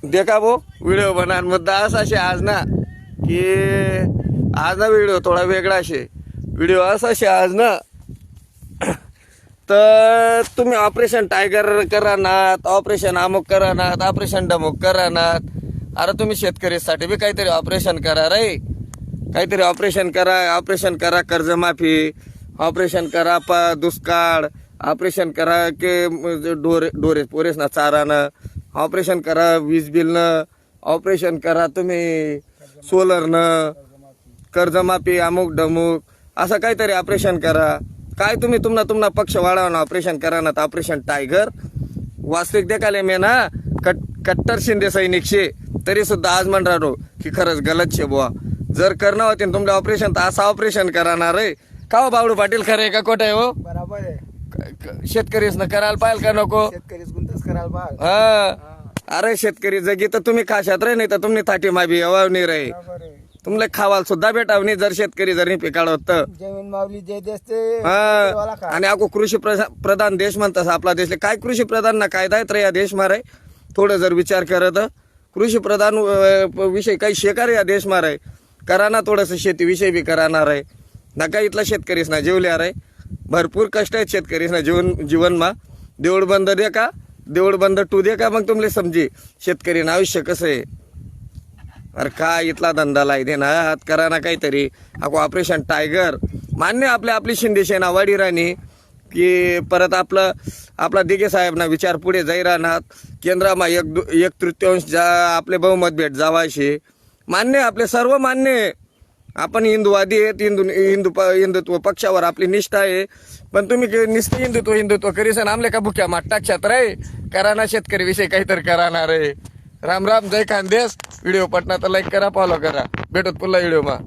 देखा वो व्हिडिओ बनार मुद्दा असा शे आज ना की आज ना व्हिडिओ थोडा वेगळा शे व्हिडिओ असा शे आज ना तर तुम्ही ऑपरेशन टायगर करा नात ऑपरेशन अमुक करा नात ऑपरेशन डमुक करा नात अरे तुम्ही शेतकरीसाठी बी काहीतरी ऑपरेशन करा रे काहीतरी ऑपरेशन करा कर्जमाफी ऑपरेशन करा दुष्काळ ऑपरेशन करा की डोरे पोरेसना चारानं ऑपरेशन करा वीज बिलनं ऑपरेशन करा तुम्ही सोलरनं कर्जमाफी अमुक डमुक असं काहीतरी ऑपरेशन करा काय तुम्ही तुम्हाला पक्ष वाढवणं ऑपरेशन करा ना ऑपरेशन टायगर वास्तविक देखाले मी ना कट्टर शिंदे सैनिक शे तरी सुद्धा आज म्हणणार की खरंच गलत शे बुवा जर करणं होते तुमचं ऑपरेशन तर असं ऑपरेशन करणार रे का हो बावडू पाटील खरे का खोटं आहे हो बराबर आहे शेतकरीच न करायला पाहिजे का नको शेतकरीच गुंतच करायला पाहिजे हा अरे शेतकरी जगी तर तुम्ही खाशात रे नाही तर तुम्ही थाटी माबी अवावणी रे बरोबर आहे तुमले खावाल सुद्धा भेटाव नाही जर शेतकरी जर पिकाड होत जमीन मावली जे देश ते वाला का आणि अगो कृषी प्रधान देश म्हणतात आपला देश काय कृषी प्रधान ना कायदा आहेत रे या देश मारे थोडं जर विचार करत कृषी प्रधान विषय काही शेकार या देश मारे करा ना थोडंसं शेतीविषयी बी कराणार आहे नका इथला शेतकरीस ना जेवल्या रे भरपूर कष्ट आहेत शेतकरीस ना जीवनमा देऊळ बंद दे का देऊळ बंद टू दे का मग तुमले समजी शेतकरी ना आयुष्य कसं आहे अरे काय इथला धंदा लाई दे ना हात करा ना काहीतरी अको ऑपरेशन टायगर मान्य आपली शिंदे सेना वाडी राणी की परत आपला दिघे साहेब ना विचार पुढे जाई राहणार केंद्रामा एक तृतीयांश जा आपले बहुमत भेट जावाशे मान्य आपले सर्व मान्य आपण हिंदुवादी आहेत हिंदुत्व पक्षावर आपली निष्ठा आहे पण तुम्ही निष्ठ हिंदुत्व करीसन आमले का भुक्या माट टाकशात रे करा ना शेतकरी विषयी काहीतरी कराना रे राम राम जय खानदेश व्हिडिओ पटना तर लाईक करा फॉलो करा भेटत पुन्हा व्हिडिओ मा